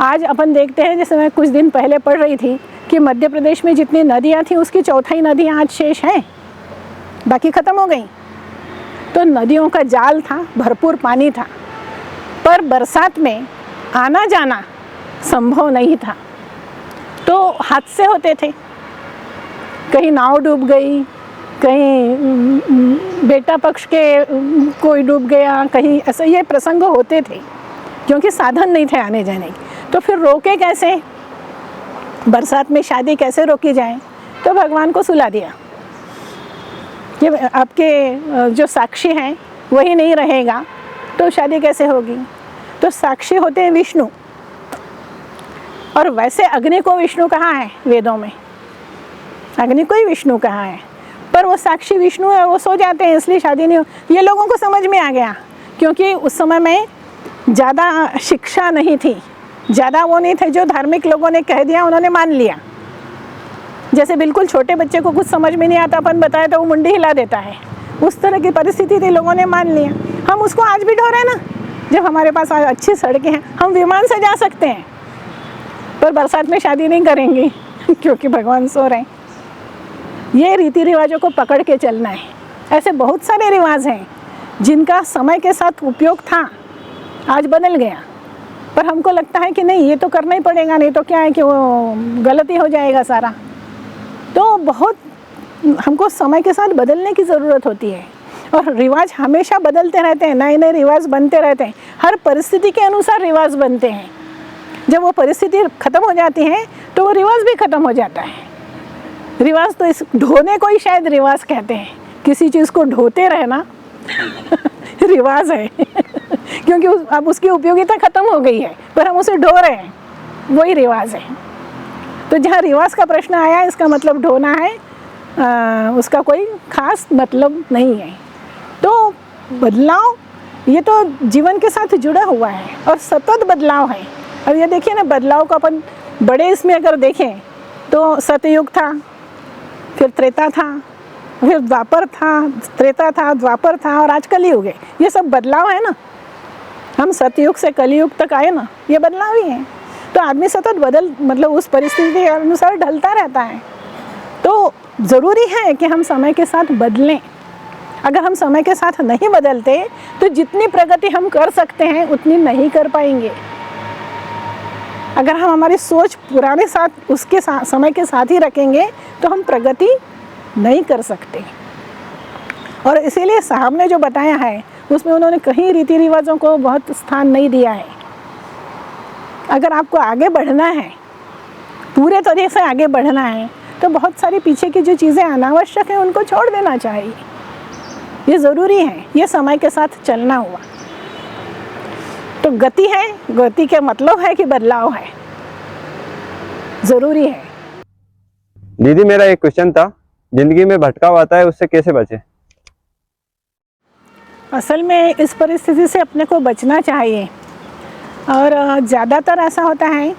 आज अपन देखते हैं। जैसे मैं कुछ दिन पहले पढ़ रही थी कि मध्य प्रदेश में जितनी नदियाँ थी उसकी 1/4 नदियाँ आज शेष हैं, बाकी ख़त्म हो गई। तो नदियों का जाल था, भरपूर पानी था, पर बरसात में आना जाना संभव नहीं था। तो हादसे होते थे, कहीं नाव डूब गई, कहीं बेटा पक्ष के कोई डूब गया, कहीं ऐसे ये प्रसंग होते थे क्योंकि साधन नहीं थे आने जाने के। तो फिर रोके कैसे, बरसात में शादी कैसे रोकी जाए? तो भगवान को सुला दिया कि आपके जो साक्षी हैं वही नहीं रहेगा तो शादी कैसे होगी। तो साक्षी होते हैं विष्णु, और वैसे अग्नि को विष्णु कहा है वेदों में, अग्नि को ही विष्णु कहा है, पर वो साक्षी विष्णु है, वो सो जाते हैं इसलिए शादी नहीं हो। ये लोगों को समझ में आ गया क्योंकि उस समय में ज़्यादा शिक्षा नहीं थी, ज़्यादा वो नहीं थे, जो धार्मिक लोगों ने कह दिया उन्होंने मान लिया। जैसे बिल्कुल छोटे बच्चे को कुछ समझ में नहीं आता, अपन बताए तो वो मुंडी हिला देता है, उस तरह की परिस्थिति थी, लोगों ने मान लिया। हम उसको आज भी ढो रहे हैं ना, जब हमारे पास आज अच्छी सड़कें हैं, हम विमान से जा सकते हैं, पर बरसात में शादी नहीं करेंगे क्योंकि भगवान सो रहे हैं। ये रीति रिवाजों को पकड़ के चलना है। ऐसे बहुत सारे रिवाज हैं जिनका समय के साथ उपयोग था, आज बदल गया, पर हमको लगता है कि नहीं ये तो करना ही पड़ेगा, नहीं तो क्या है कि वो गलती हो जाएगा सारा। तो बहुत हमको समय के साथ बदलने की ज़रूरत होती है, और रिवाज हमेशा बदलते रहते हैं, नए नए रिवाज बनते रहते हैं, हर परिस्थिति के अनुसार रिवाज बनते हैं। जब वो परिस्थिति ख़त्म हो जाती है तो वो रिवाज भी ख़त्म हो जाता है। रिवाज तो इस ढोने को ही शायद रिवाज कहते हैं, किसी चीज़ को ढोते रहना रिवाज है क्योंकि अब उसकी उपयोगिता ख़त्म हो गई है, पर हम उसे ढो रहे हैं, वही रिवाज है। तो जहाँ रिवाज का प्रश्न आया, इसका मतलब ढोना है, उसका कोई खास मतलब नहीं है। तो बदलाव ये तो जीवन के साथ जुड़ा हुआ है और सतत बदलाव है। अब ये देखिए ना, बदलाव को अपन बड़े इसमें अगर देखें तो सतयुग था, फिर त्रेता था, फिर द्वापर था, त्रेता था, द्वापर था, और आज कलयुग है। ये सब बदलाव है ना, हम सतयुग से कलयुग तक आए ना, ये बदलाव ही है। तो आदमी सतत मतलब उस परिस्थिति के अनुसार ढलता रहता है। तो ज़रूरी है कि हम समय के साथ बदलें। अगर हम समय के साथ नहीं बदलते तो जितनी प्रगति हम कर सकते हैं उतनी नहीं कर पाएंगे। अगर हम हमारी सोच पुराने साथ उसके समय के साथ ही रखेंगे तो हम प्रगति नहीं कर सकते। और इसीलिए साहब ने जो बताया है उसमें उन्होंने कहीं रीति रिवाजों को बहुत स्थान नहीं दिया है। अगर आपको आगे बढ़ना है, पूरे तरीके से आगे बढ़ना है, तो बहुत सारी पीछे की जो चीज़ें अनावश्यक हैं उनको छोड़ देना चाहिए। ये ज़रूरी है, ये समय के साथ चलना हुआ। तो गति है, गति का मतलब है कि बदलाव है, ज़रूरी है। दीदी मेरा एक क्वेश्चन था, जिंदगी में भटकाव आता है उससे कैसे बचे? असल में इस परिस्थिति से अपने को बचना चाहिए। और ज़्यादातर ऐसा होता है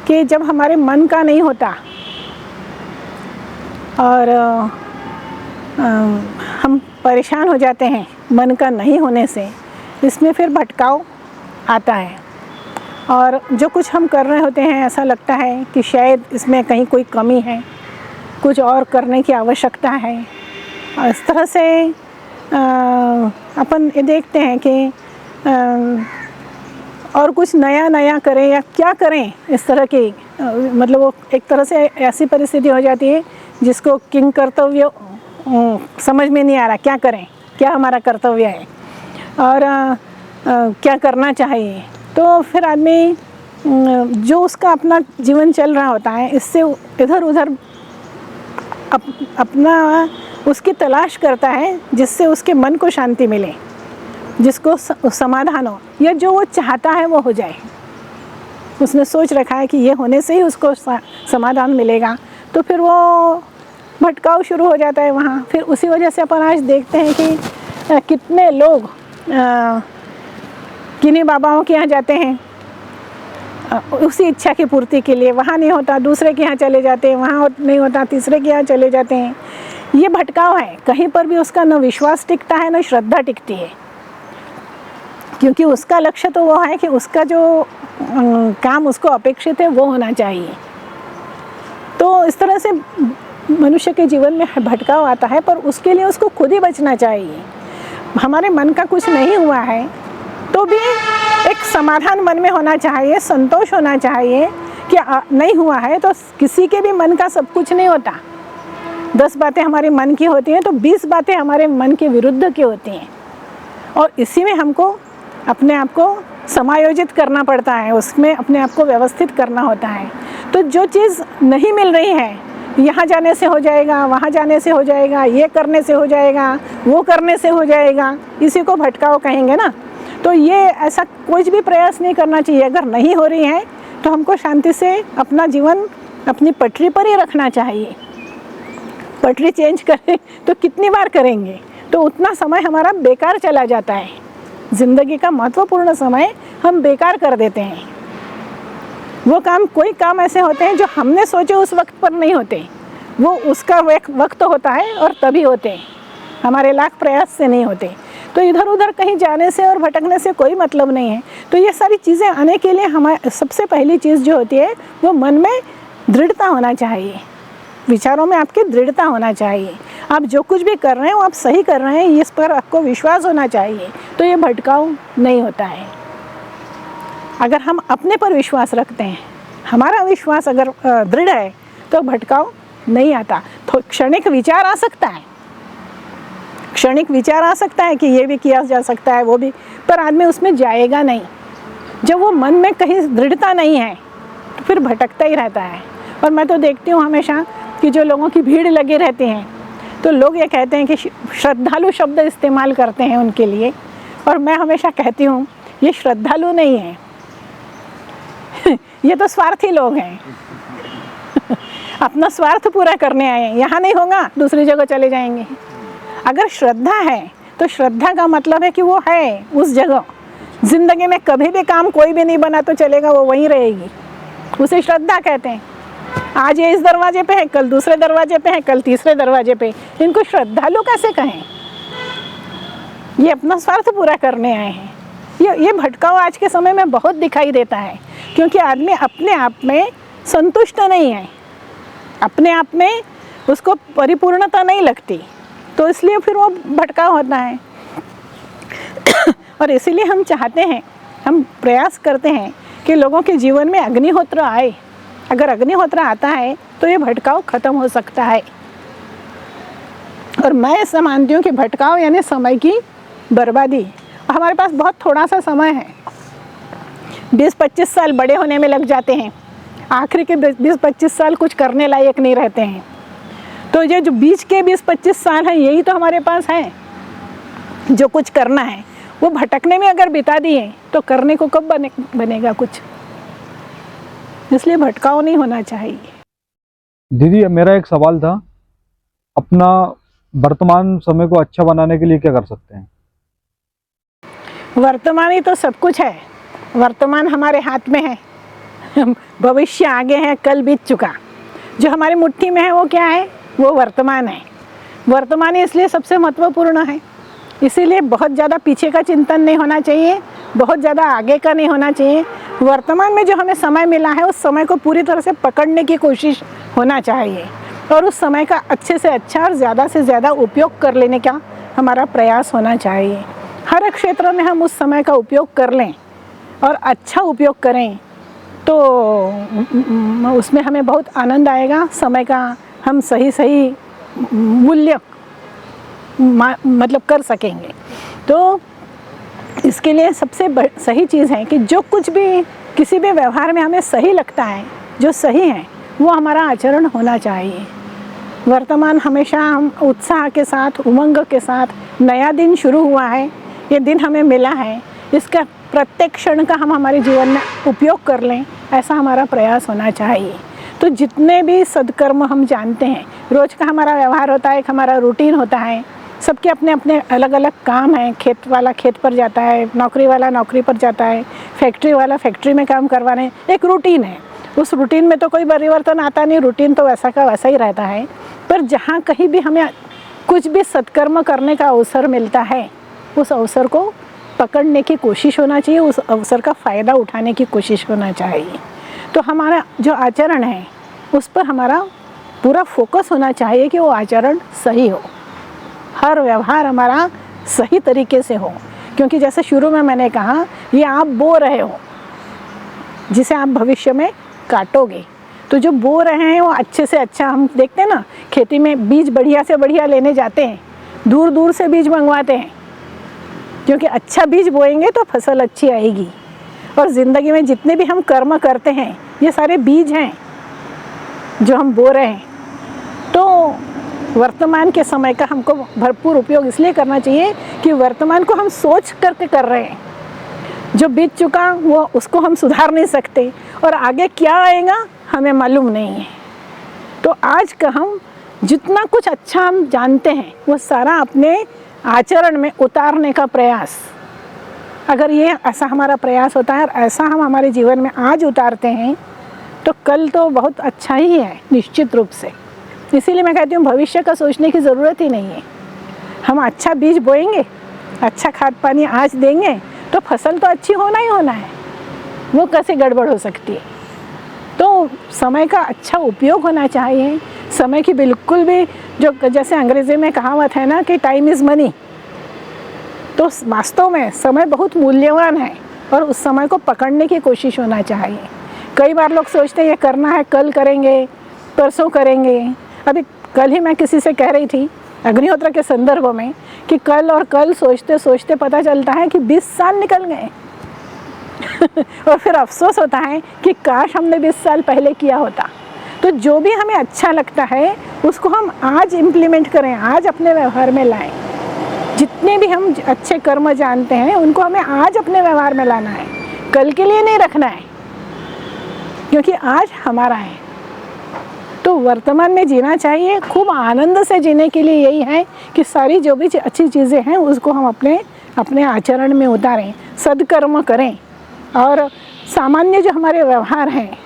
कि जब हमारे मन का नहीं होता और हम परेशान हो जाते हैं मन का नहीं होने से, इसमें फिर भटकाव आता है। और जो कुछ हम कर रहे होते हैं ऐसा लगता है कि शायद इसमें कहीं कोई कमी है, कुछ और करने की आवश्यकता है। और इस तरह से अपन ये देखते हैं कि और कुछ नया नया करें या क्या करें, इस तरह की मतलब वो एक तरह से ऐसी परिस्थिति हो जाती है जिसको किंग कर्तव्य समझ में नहीं आ रहा, क्या करें, क्या हमारा कर्तव्य है और क्या करना चाहिए। तो फिर आदमी जो उसका अपना जीवन चल रहा होता है इससे इधर उधर अपना उसकी तलाश करता है जिससे उसके मन को शांति मिले, जिसको समाधान हो, या जो वो चाहता है वो हो जाए। उसने सोच रखा है कि ये होने से ही उसको समाधान मिलेगा, तो फिर वो भटकाव शुरू हो जाता है वहाँ। फिर उसी वजह से अपन आज देखते हैं कि कितने लोग किन्हीं बाबाओं के यहाँ जाते हैं उसी इच्छा की पूर्ति के लिए, वहाँ नहीं होता दूसरे के यहाँ चले जाते हैं, वहाँ नहीं होता तीसरे के यहाँ चले जाते हैं। ये भटकाव है, कहीं पर भी उसका न विश्वास टिकता है न श्रद्धा टिकती है, क्योंकि उसका लक्ष्य तो वो है कि उसका जो काम उसको अपेक्षित है वो होना चाहिए। तो इस तरह से मनुष्य के जीवन में भटकाव आता है, पर उसके लिए उसको खुद ही बचना चाहिए। हमारे मन का कुछ नहीं हुआ है तो भी एक समाधान मन में होना चाहिए, संतोष होना चाहिए कि नहीं हुआ है तो किसी के भी मन का सब कुछ नहीं होता। 10 बातें हमारे मन की होती हैं तो 20 बातें हमारे मन के विरुद्ध की होती हैं, और इसी में हमको अपने आप को समायोजित करना पड़ता है, उसमें अपने आप को व्यवस्थित करना होता है। तो जो चीज़ नहीं मिल रही है, यहाँ जाने से हो जाएगा, वहाँ जाने से हो जाएगा, ये करने से हो जाएगा, वो करने से हो जाएगा, इसी को भटकाव कहेंगे ना। तो ये ऐसा कोई भी प्रयास नहीं करना चाहिए। अगर नहीं हो रही है तो हमको शांति से अपना जीवन अपनी पटरी पर ही रखना चाहिए। पटरी चेंज करें तो कितनी बार करेंगे, तो उतना समय हमारा बेकार चला जाता है। ज़िंदगी का महत्वपूर्ण समय हम बेकार कर देते हैं। वो काम, कोई काम ऐसे होते हैं जो हमने सोचे उस वक्त पर नहीं होते, वो उसका वक्त होता है और तभी होते हैं, हमारे लाख प्रयास से नहीं होते। तो इधर उधर कहीं जाने से और भटकने से कोई मतलब नहीं है। तो ये सारी चीज़ें आने के लिए हमारे सबसे पहली चीज़ जो होती है वो मन में दृढ़ता होना चाहिए, विचारों में आपकी दृढ़ता होना चाहिए। आप जो कुछ भी कर रहे हैं वो आप सही कर रहे हैं, इस पर आपको विश्वास होना चाहिए, तो ये भटकाव नहीं होता है। अगर हम अपने पर विश्वास रखते हैं, हमारा विश्वास अगर दृढ़ है तो भटकाव नहीं आता। तो क्षणिक विचार आ सकता है, क्षणिक विचार आ सकता है कि ये भी किया जा सकता है, वो भी, पर आदमी उसमें जाएगा नहीं। जब वो मन में कहीं दृढ़ता नहीं है तो फिर भटकता ही रहता है। और मैं तो देखती हूँ हमेशा कि जो लोगों की भीड़ लगी रहती हैं तो लोग ये कहते हैं कि श्रद्धालु शब्द इस्तेमाल करते हैं उनके लिए, और मैं हमेशा कहती हूँ ये श्रद्धालु नहीं है ये तो स्वार्थी लोग हैं अपना स्वार्थ पूरा करने आए हैं। यहाँ नहीं होगा दूसरी जगह चले जाएंगे। अगर श्रद्धा है तो श्रद्धा का मतलब है कि वो है उस जगह, जिंदगी में कभी भी काम कोई भी नहीं बना तो चलेगा, वो वहीं रहेगी, उसे श्रद्धा कहते हैं। आज ये इस दरवाजे पे है, कल दूसरे दरवाजे पे है, कल तीसरे दरवाजे पे, इनको श्रद्धालु कैसे कहें? ये अपना स्वार्थ पूरा करने आए हैं। ये भटकाव आज के समय में बहुत दिखाई देता है, क्योंकि आदमी अपने आप में संतुष्ट नहीं है, अपने आप में उसको परिपूर्णता नहीं लगती, तो इसलिए फिर वो भटकाव होता है। और इसीलिए हम चाहते हैं, हम प्रयास करते हैं कि लोगों के जीवन में अग्निहोत्र आए। अगर अग्निहोत्र आता है तो ये भटकाव खत्म हो सकता है। और मैं ऐसा मानती हूँ कि भटकाव यानी समय की बर्बादी। हमारे पास बहुत थोड़ा सा समय है, 20-25 साल बड़े होने में लग जाते हैं, आखिरी के 20-25 साल कुछ करने लायक नहीं रहते हैं। तो ये जो बीच के 20-25 साल हैं यही तो हमारे पास है, जो कुछ करना है वो भटकने में अगर बिता दिए तो करने को कब बनेगा कुछ। इसलिए भटकाव नहीं होना चाहिए। दीदी, मेरा एक सवाल था, अपना वर्तमान समय को अच्छा बनाने के लिए क्या कर सकते हैं? वर्तमान ही तो सब कुछ है, वर्तमान हमारे हाथ में है, भविष्य आगे है, कल बीत चुका। जो हमारी मुट्ठी में है वो क्या है? वो वर्तमान है। वर्तमान इसलिए सबसे महत्वपूर्ण है, इसीलिए बहुत ज़्यादा पीछे का चिंतन नहीं होना चाहिए, बहुत ज़्यादा आगे का नहीं होना चाहिए। वर्तमान में जो हमें समय मिला है उस समय को पूरी तरह से पकड़ने की कोशिश होना चाहिए, और उस समय का अच्छे से अच्छा और ज़्यादा से ज़्यादा उपयोग कर लेने का हमारा प्रयास होना चाहिए। हर क्षेत्र में हम उस समय का उपयोग कर लें और अच्छा उपयोग करें तो उसमें हमें बहुत आनंद आएगा। समय का हम सही मूल्य मतलब कर सकेंगे। तो इसके लिए सबसे सही चीज़ है कि जो कुछ भी किसी भी व्यवहार में हमें सही लगता है, जो सही है वो हमारा आचरण होना चाहिए। वर्तमान हमेशा हम उत्साह के साथ, उमंग के साथ, नया दिन शुरू हुआ है, ये दिन हमें मिला है, इसका प्रत्येक क्षण का हम हमारे जीवन में उपयोग कर लें, ऐसा हमारा प्रयास होना चाहिए। तो जितने भी सद्कर्म हम जानते हैं, रोज़ का हमारा व्यवहार होता है, एक हमारा रूटीन होता है, सबके अपने अपने अलग अलग काम हैं। खेत वाला खेत पर जाता है, नौकरी वाला नौकरी पर जाता है, फैक्ट्री वाला फैक्ट्री में काम करवाने, एक रूटीन है। उस रूटीन में तो कोई परिवर्तन आता नहीं, रूटीन तो वैसा का वैसा ही रहता है। पर जहाँ कहीं भी हमें कुछ भी सत्कर्म करने का अवसर मिलता है, उस अवसर को पकड़ने की कोशिश होना चाहिए, उस अवसर का फ़ायदा उठाने की कोशिश होना चाहिए। तो हमारा जो आचरण है उस पर हमारा पूरा फोकस होना चाहिए कि वो आचरण सही हो, हर व्यवहार हमारा सही तरीके से हो। क्योंकि जैसे शुरू में मैंने कहा, ये आप बो रहे हो जिसे आप भविष्य में काटोगे। तो जो बो रहे हैं वो अच्छे से अच्छा, हम देखते हैं ना खेती में बीज बढ़िया से बढ़िया लेने जाते हैं, दूर दूर से बीज मंगवाते हैं, क्योंकि अच्छा बीज बोएंगे तो फसल अच्छी आएगी। और ज़िंदगी में जितने भी हम कर्म करते हैं ये सारे बीज हैं जो हम बो रहे हैं। तो वर्तमान के समय का हमको भरपूर उपयोग इसलिए करना चाहिए कि वर्तमान को हम सोच करके कर रहे हैं। जो बीत चुका वो उसको हम सुधार नहीं सकते, और आगे क्या आएगा हमें मालूम नहीं है। तो आज का हम जितना कुछ अच्छा हम जानते हैं वो सारा अपने आचरण में उतारने का प्रयास, अगर ये ऐसा हमारा प्रयास होता है और ऐसा हम हमारे जीवन में आज उतारते हैं तो कल तो बहुत अच्छा ही है निश्चित रूप से। इसीलिए मैं कहती हूँ भविष्य का सोचने की ज़रूरत ही नहीं है। हम अच्छा बीज बोएंगे, अच्छा खाद पानी आज देंगे तो फसल तो अच्छी होना ही होना है, वो कैसे गड़बड़ हो सकती है। तो समय का अच्छा उपयोग होना चाहिए। समय की बिल्कुल भी, जो जैसे अंग्रेज़ी में कहावत है ना कि टाइम इज़ मनी, तो वास्तव में समय बहुत मूल्यवान है और उस समय को पकड़ने की कोशिश होना चाहिए। कई बार लोग सोचते हैं ये करना है, कल करेंगे, परसों करेंगे। अभी कल ही मैं किसी से कह रही थी अग्निहोत्र के संदर्भ में कि कल और कल सोचते सोचते पता चलता है कि 20 साल निकल गए और फिर अफसोस होता है कि काश हमने 20 साल पहले किया होता। तो जो भी हमें अच्छा लगता है उसको हम आज इम्प्लीमेंट करें, आज अपने व्यवहार में लाएं। जितने भी हम अच्छे कर्म जानते हैं उनको हमें आज अपने व्यवहार में लाना है, कल के लिए नहीं रखना है, क्योंकि आज हमारा है। तो वर्तमान में जीना चाहिए, खूब आनंद से जीने के लिए यही है कि सारी जो भी अच्छी चीज़ें हैं उसको हम अपने आचरण में उतारें, सद्कर्म करें। और सामान्य जो हमारे व्यवहार हैं,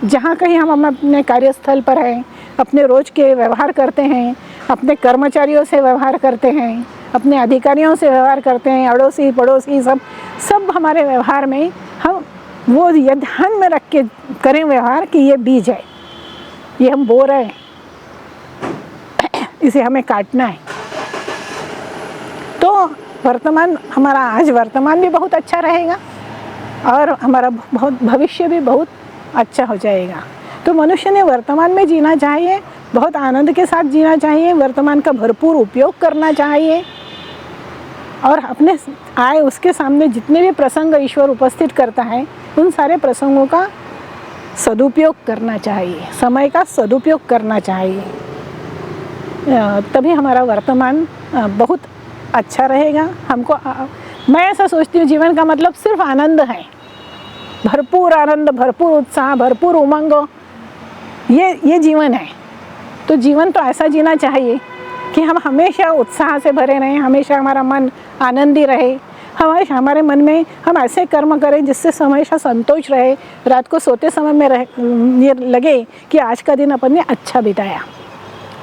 जहाँ कहीं हम अपने कार्यस्थल पर हैं, अपने रोज़ के व्यवहार करते हैं, अपने कर्मचारियों से व्यवहार करते हैं, अपने अधिकारियों से व्यवहार करते हैं, अड़ोसी पड़ोसी सब हमारे व्यवहार में हम वो ये ध्यान में रख के करें व्यवहार कि ये बीज है, ये हम बो रहे हैं, इसे हमें काटना है। तो वर्तमान हमारा आज वर्तमान भी बहुत अच्छा रहेगा और हमारा बहुत भविष्य भी बहुत अच्छा हो जाएगा। तो मनुष्य ने वर्तमान में जीना चाहिए, बहुत आनंद के साथ जीना चाहिए, वर्तमान का भरपूर उपयोग करना चाहिए और अपने आए उसके सामने जितने भी प्रसंग ईश्वर उपस्थित करता है उन सारे प्रसंगों का सदुपयोग करना चाहिए, समय का सदुपयोग करना चाहिए। तभी हमारा वर्तमान बहुत अच्छा रहेगा। हमको मैं ऐसा सोचती हूँ जीवन का मतलब सिर्फ आनंद है, भरपूर आनंद, भरपूर उत्साह, भरपूर उमंग, ये जीवन है। तो जीवन तो ऐसा जीना चाहिए कि हम हमेशा उत्साह से भरे रहें, हमेशा हमारा मन आनंदी रहे, हमेशा हमारे मन में हम ऐसे कर्म करें जिससे हमेशा संतोष रहे। रात को सोते समय में ये लगे कि आज का दिन अपन ने अच्छा बिताया,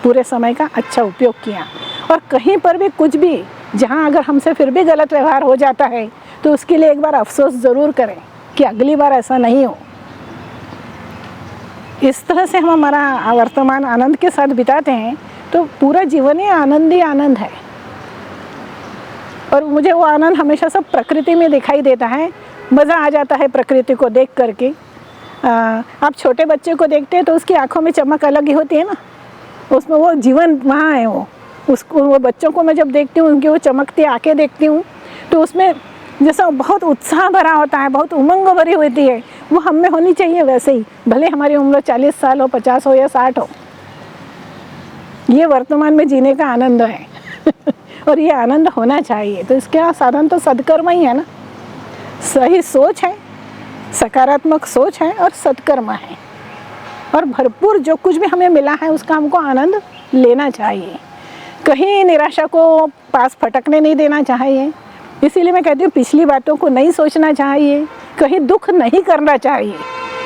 पूरे समय का अच्छा उपयोग किया। और कहीं पर भी कुछ भी जहाँ अगर हमसे फिर भी गलत व्यवहार हो जाता है तो उसके लिए एक बार अफसोस ज़रूर करें कि अगली बार ऐसा नहीं हो। इस तरह से हम हमारा वर्तमान आनंद के साथ बिताते हैं तो पूरा जीवन ही आनंद है। और मुझे वो आनंद हमेशा सब प्रकृति में दिखाई देता है, मज़ा आ जाता है प्रकृति को देख करके। आप छोटे बच्चे को देखते हैं तो उसकी आंखों में चमक अलग ही होती है ना, उसमें वो जीवन वहाँ है। वो बच्चों को मैं जब देखती हूँ, उनकी वो चमकती आंखें देखती हूँ तो उसमें जैसा बहुत उत्साह भरा होता है, बहुत उमंग भरी होती है, वो हम में होनी चाहिए वैसे ही, भले हमारी उम्र 40 साल हो, 50 हो या 60 हो। ये वर्तमान में जीने का आनंद है और ये आनंद होना चाहिए। तो इसका साधन तो सद्कर्म ही है ना, सही सोच है, सकारात्मक सोच है और सत्कर्म है। और भरपूर जो कुछ भी हमें मिला है उसका हमको आनंद लेना चाहिए, कहीं निराशा को पास फटकने नहीं देना चाहिए। इसीलिए मैं कहती हूँ पिछली बातों को नहीं सोचना चाहिए, कहीं दुख नहीं करना चाहिए।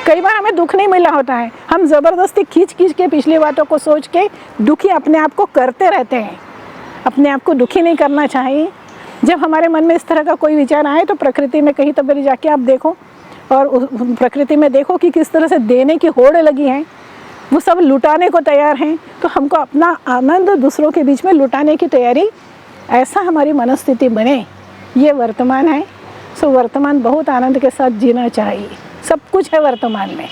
कई बार हमें दुख नहीं मिला होता है, हम ज़बरदस्ती खींच के पिछली बातों को सोच के दुखी अपने आप को करते रहते हैं। अपने आप को दुखी नहीं करना चाहिए। जब हमारे मन में इस तरह का कोई विचार आए तो प्रकृति में कहीं तब जाके आप देखो और प्रकृति में देखो कि किस तरह से देने की होड़ लगी है, वो सब लुटाने को तैयार हैं। तो हमको अपना आनंद दूसरों के बीच में लुटाने की तैयारी, ऐसा हमारी मनस्थिति बने ये वर्तमान है। सो वर्तमान बहुत आनंद के साथ जीना चाहिए। सब कुछ है वर्तमान में,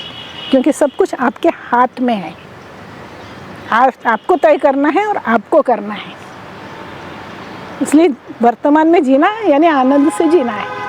क्योंकि सब कुछ आपके हाथ में है। आपको तय करना है और आपको करना है, इसलिए वर्तमान में जीना यानी आनंद से जीना है।